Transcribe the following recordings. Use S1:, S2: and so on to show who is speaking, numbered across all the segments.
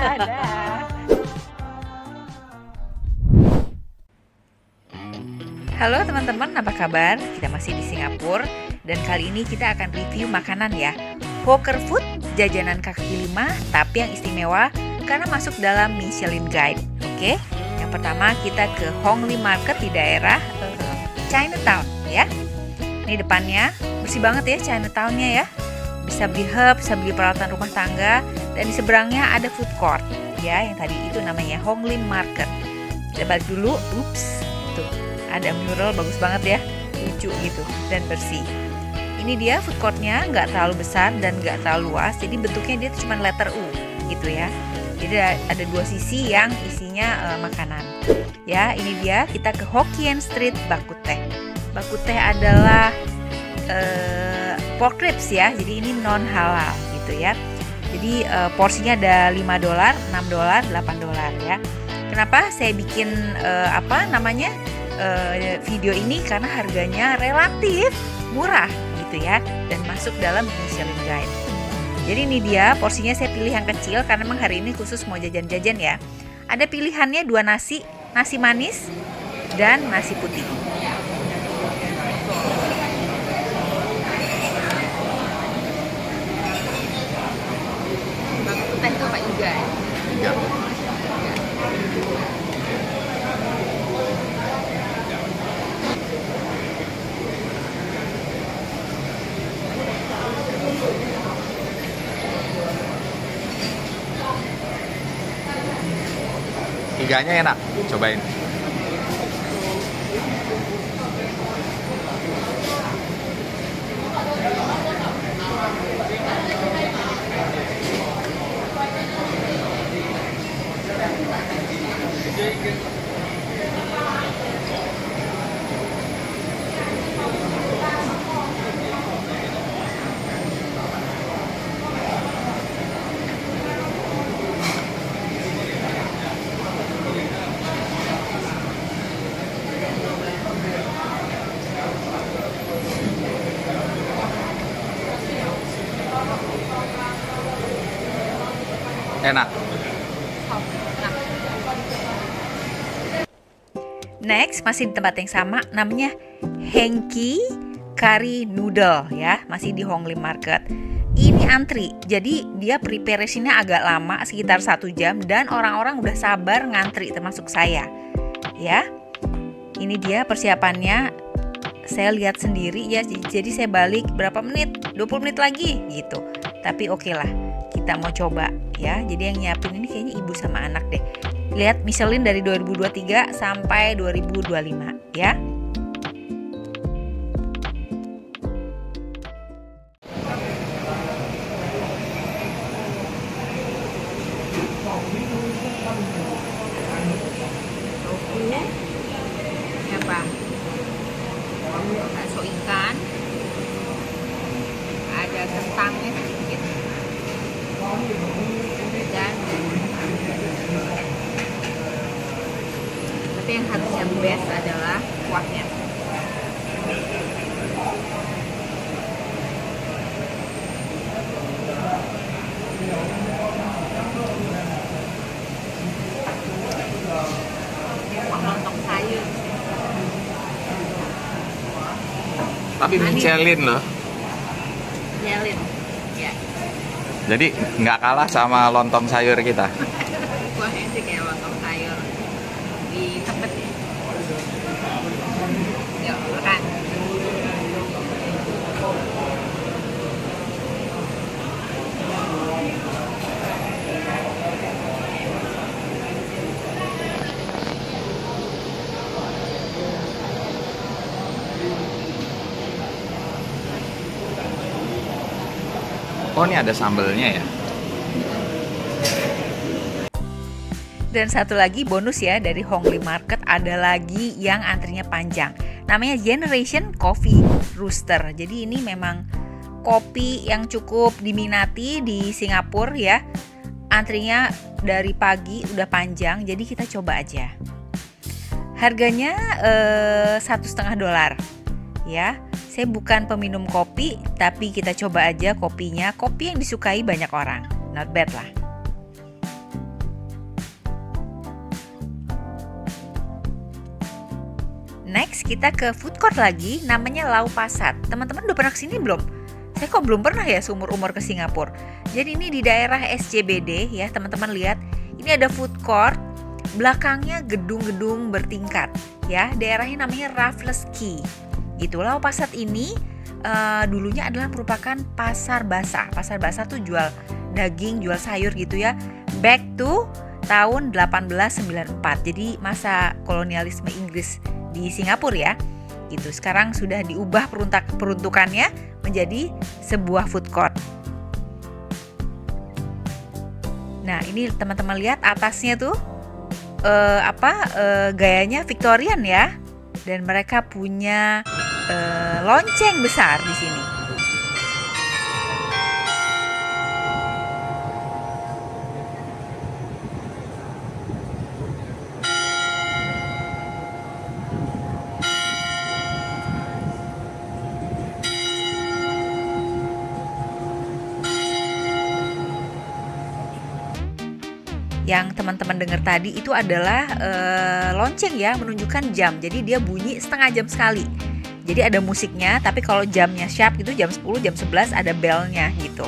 S1: Dah. Halo teman-teman, apa kabar? Kita masih di Singapura dan kali ini kita akan review makanan ya. Hawker Food, jajanan kaki lima, tapi yang istimewa karena masuk dalam Michelin Guide. Oke, yang pertama kita ke Hong Lim Market di daerah Chinatown ya. Ini depannya bersih banget ya Chinatown-nya ya. Bisa beli herb, bisa beli peralatan rumah tangga, dan di seberangnya ada food court ya, yang tadi itu namanya Hong Lim Market. Kita balik dulu, tuh ada mural bagus banget ya, lucu gitu dan bersih. Ini dia food courtnya, nggak terlalu besar dan nggak terlalu luas, jadi bentuknya dia cuma letter U gitu ya. Jadi ada dua sisi yang isinya makanan. Ya, ini dia, kita ke Hokkien Street Bakuteh. Bakuteh adalah pork ribs ya, jadi ini non halal gitu ya. Jadi porsinya ada $5, $6, $8 ya. Kenapa saya bikin video ini? Karena harganya relatif murah gitu ya, dan masuk dalam Michelin Guide. Jadi ini dia, porsinya saya pilih yang kecil karena memang hari ini khusus mau jajan-jajan ya. Ada pilihannya 2 nasi manis dan nasi putih. Bakuteh itu apa juga ya?
S2: Ya. Iganya enak, cobain. Enak.
S1: Next, masih di tempat yang sama, namanya Hengki Curry Noodle ya, masih di Hong Lim Market. Ini antri, jadi dia preparationnya agak lama, sekitar 1 jam, dan orang-orang udah sabar ngantri, termasuk saya ya. Ini dia persiapannya, saya lihat sendiri ya, jadi saya balik berapa menit, 20 menit lagi gitu. Tapi oke lah, kita mau coba ya. Jadi yang nyiapin ini kayaknya ibu sama anak deh. Lihat Michelin dari 2023 sampai 2025 ya. Ini apa? Bakso ikan. Ada kentangnya sedikit. Dan tapi yang harusnya best adalah kuahnya. Kuah lontong sayur.
S2: Tapi Michelin loh.
S1: Michelin. Ya.
S2: Jadi nggak kalah sama lontong sayur kita.
S1: Kuahnya sih kayak lontong sayur ditepet ya. Yuk makan.
S2: Oh, ini ada sambelnya ya.
S1: Dan satu lagi bonus ya, dari Hong Lim Market ada lagi yang antrinya panjang. Namanya Generation Coffee Roaster. Jadi ini memang kopi yang cukup diminati di Singapura ya. Antrinya dari pagi udah panjang, jadi kita coba aja. Harganya $1,5 ya. Saya bukan peminum kopi, tapi kita coba aja kopinya. Kopi yang disukai banyak orang, not bad lah. next kita ke food court lagi, namanya Lau Pasat. Teman-teman udah pernah kesini belum? Saya kok belum pernah ya seumur-umur ke Singapura. Jadi ini di daerah SCBD ya, teman-teman lihat. Ini ada food court, belakangnya gedung-gedung bertingkat ya. Daerahnya namanya Raffles Quay. Gitu. Lau Pasat ini dulunya adalah merupakan pasar basah. Pasar basah tuh jual daging, jual sayur gitu ya. Back to tahun 1894. Jadi masa kolonialisme Inggris di Singapura ya. Gitu. Sekarang sudah diubah peruntukannya menjadi sebuah food court. Nah, ini teman-teman lihat atasnya tuh gayanya Victorian ya. Dan mereka punya lonceng besar di sini. Yang teman-teman dengar tadi itu adalah lonceng ya, menunjukkan jam. Jadi dia bunyi setengah jam sekali. Jadi ada musiknya, tapi kalau jamnya sharp gitu, jam 10, jam 11 ada bellnya gitu.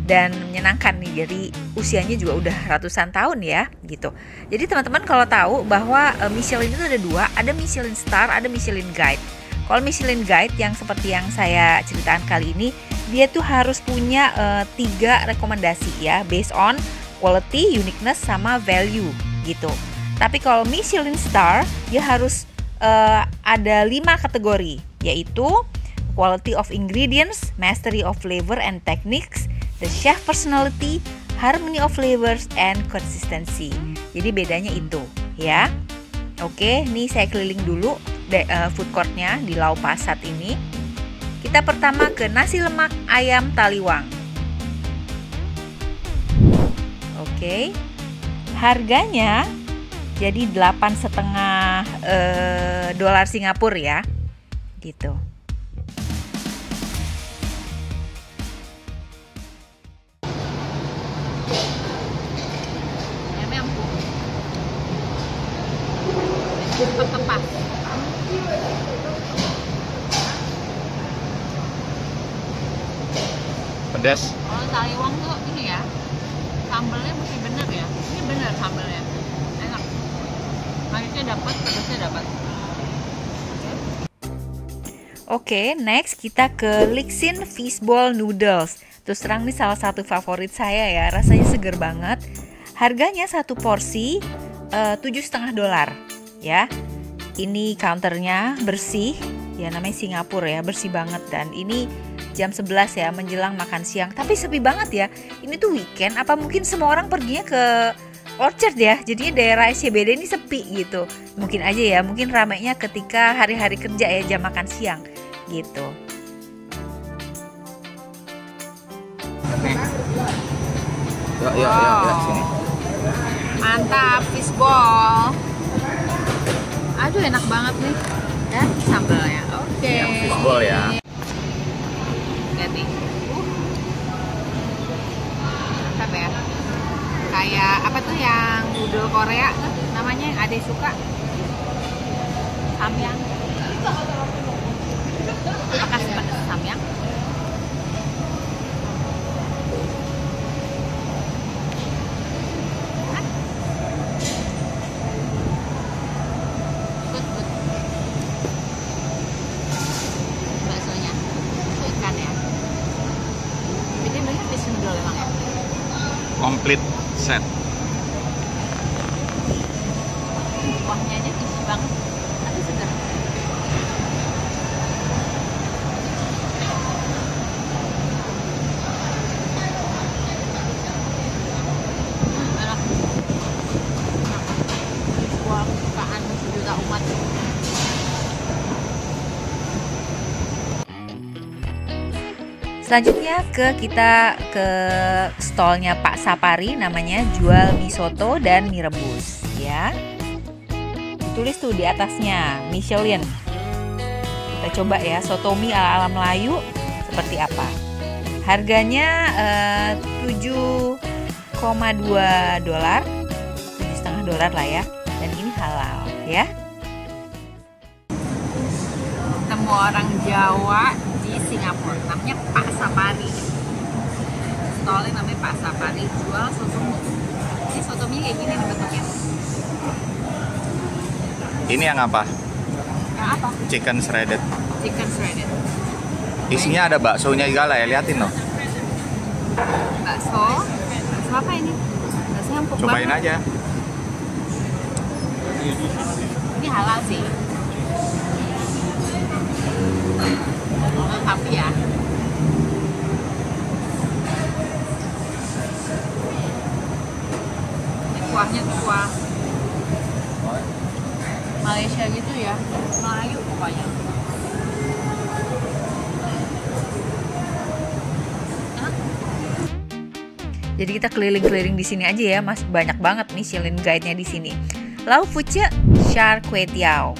S1: Dan menyenangkan nih, jadi usianya juga udah ratusan tahun ya gitu. Jadi teman-teman kalau tahu bahwa Michelin itu ada dua, ada Michelin Star, ada Michelin Guide. Kalau Michelin Guide yang seperti yang saya ceritakan kali ini, dia tuh harus punya 3 rekomendasi ya, based on quality, uniqueness, sama value gitu. Tapi kalau Michelin Star, dia harus ada 5 kategori, yaitu quality of ingredients, mastery of flavor and techniques, the chef personality, harmony of flavors, and consistency. Jadi bedanya itu ya. Oke, nih saya keliling dulu food courtnya di Lau Pasat ini. Kita pertama ke nasi lemak ayam taliwang. Oke, harganya jadi 8,5 dolar Singapura ya, gitu. Ayam empuk, kepas.
S2: Pedas.
S1: Kalau taliwang tuh ini ya, sambalnya mesti bener ya. Ini bener sambalnya, enak. Manisnya dapat, pedasnya dapat. Oke, next kita ke Lixin Fishball Noodles. Terus terang nih salah satu favorit saya ya, rasanya seger banget. Harganya satu porsi 7,5 dolar ya. Ini counternya bersih, ya namanya Singapura ya, bersih banget. Dan ini jam 11 ya, menjelang makan siang. Tapi sepi banget ya, ini tuh weekend, apa mungkin semua orang perginya ke Orchard ya, jadinya daerah SCBD ini sepi gitu. Mungkin aja ya, mungkin ramainya ketika hari-hari kerja ya, jam makan siang gitu.
S2: Nih. Yuk, sini.
S1: Mantap, fishball. Aduh, enak banget nih. Ya, sambalnya. Oke.
S2: Yang fishball ya.
S1: Lihat nih. Mantap ya. Kayak apa tuh yang noodle Korea tuh namanya yang Ade suka, samyang. Makasih Pak, samyang. Good. Baksonya, bakso ikan ya. Ini bener fish noodle emang ya.
S2: Komplit set.
S1: Kuahnya aja tinggi banget, tapi segar. Enak. Kuah kesukaan sejuta umat. Selanjutnya kita ke stolnya Pak Sapari, namanya jual mie soto dan mie rebus ya. Ditulis tuh di atasnya Michelin. Kita coba ya, soto mie ala Melayu seperti apa. Harganya 7,2 dolar, 7,5 dolar lah ya. Dan ini halal ya. semua orang Jawa di Singapura. Namanya Pak Sapari. Stolnya namanya Pak Sapari, jual sotomi. Ini sotominya kayak gini nih bentuknya.
S2: Ini yang apa?
S1: Yang apa?
S2: Chicken shredded.
S1: Chicken shredded.
S2: Isinya ada baksonya juga lah ya, liatin loh.
S1: Bakso apa ini? Bakso empuk
S2: Cobain
S1: banget.
S2: aja.
S1: Ini halal sih. Tapi ya. Ini kuahnya tuh kuah Malaysia gitu ya. Melayu pokoknya. Jadi kita keliling-keliling di sini aja ya, Mas. Banyak banget Michelin Guide-nya di sini. Lau Fuce Char Kway Teow.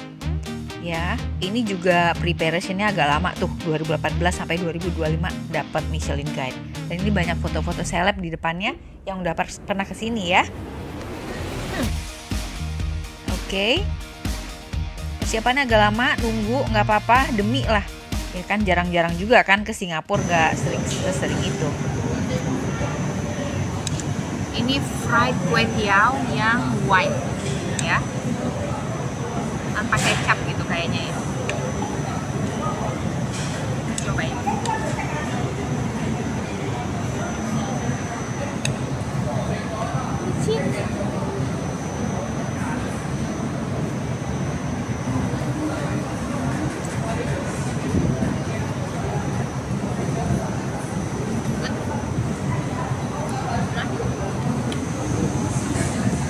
S1: Ya, ini juga preparationnya agak lama tuh, 2018 sampai 2025 dapat Michelin Guide. Dan ini banyak foto-foto seleb di depannya yang udah pernah kesini ya. Oke. Persiapannya agak lama, nunggu nggak apa-apa, demi lah. Ya kan jarang-jarang juga kan ke Singapura, nggak sering itu. Ini fried kway teow yang white ya, tanpa kecap gitu kayaknya ya. Cobain.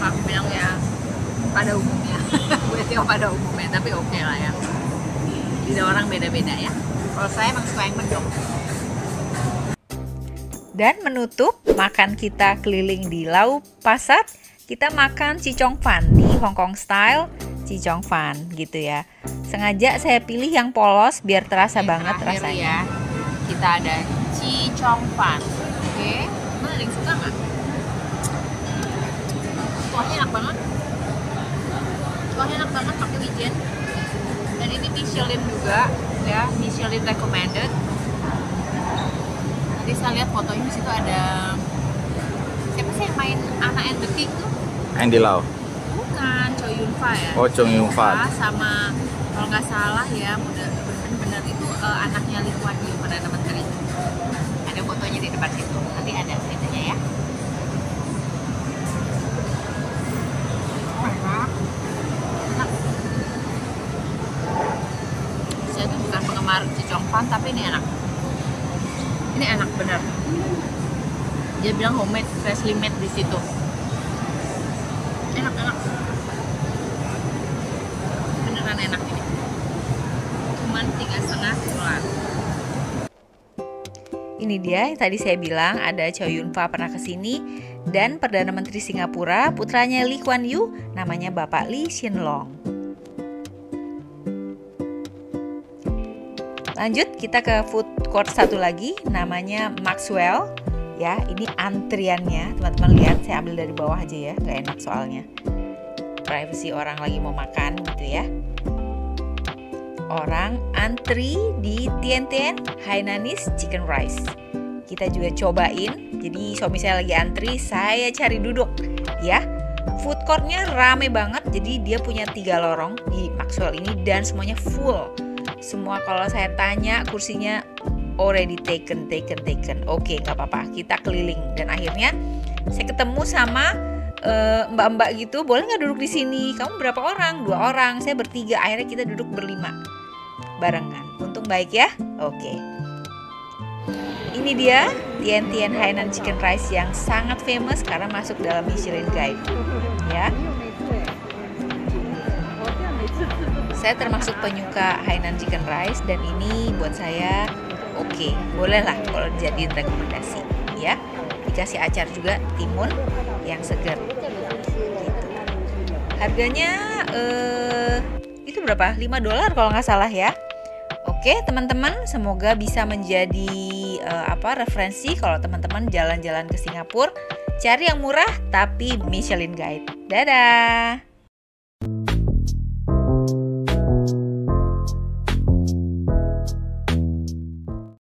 S1: Aku bilang ya pada umumnya, pada umumnya, tapi oke lah ya. Lidah orang beda-beda ya. Kalau saya emang suka yang mendok. Dan menutup makan kita keliling di Lau Pasat, kita makan Chicong Fan di Hong Kong style Chicong Fan gitu ya. Sengaja saya pilih yang polos biar terasa banget rasanya. Ya, kita ada Chicong Fan. Oke, mana ada yang suka nggak? Kuahnya enak banget. Kuahnya enak banget pakai wijen. Dan ini Michelin juga ya, Michelin recommended. Tadi saya lihat fotonya di situ ada siapa sih yang main Anna and the King tuh?
S2: Andy Lau.
S1: Bukan, Chow Yun Fat ya.
S2: Oh, Chow Yun Fat.
S1: Sama kalau nggak salah ya, benar itu anaknya Lee Kuan Yew, Perdana Menteri. Ada fotonya di depan situ. Nanti ada ceritanya ya. Saya tuh bukan penggemar Chicong Fan, tapi ini enak. Ini enak bener. Dia bilang homemade, freshly made di situ. Enak. Beneran enak ini. Cuman 3,5 bulan. Ini dia yang tadi saya bilang ada Chow Yun Fat pernah kesini, dan Perdana Menteri Singapura putranya Lee Kuan Yew namanya Bapak Lee Hsien Loong. Lanjut kita ke food court satu lagi, namanya Maxwell. Ya, ini antriannya, teman-teman lihat, saya ambil dari bawah aja ya, nggak enak soalnya. Privacy orang lagi mau makan gitu ya. Orang antri di Tien Tien Hainanese Chicken Rice. Kita juga cobain. Jadi suami saya lagi antri, saya cari duduk ya. Food courtnya rame banget, jadi dia punya 3 lorong di Maxwell ini dan semuanya full. Semua kalau saya tanya kursinya already taken. Oke, nggak apa-apa, kita keliling. Dan akhirnya saya ketemu sama mbak-mbak gitu, boleh nggak duduk di sini? Kamu berapa orang? 2 orang, saya bertiga. Akhirnya kita duduk berlima barengan. Untung baik ya. Oke. Ini dia Tien Tien Hainan Chicken Rice yang sangat famous karena masuk dalam Michelin Guide. Ya. Saya termasuk penyuka Hainan Chicken Rice dan ini buat saya oke, boleh lah kalau dijadiin rekomendasi ya. Dikasih acar juga timun yang segar gitu. Harganya itu berapa? $5 kalau nggak salah ya. Oke teman-teman, semoga bisa menjadi referensi kalau teman-teman jalan-jalan ke Singapura, cari yang murah tapi Michelin Guide. Dadah.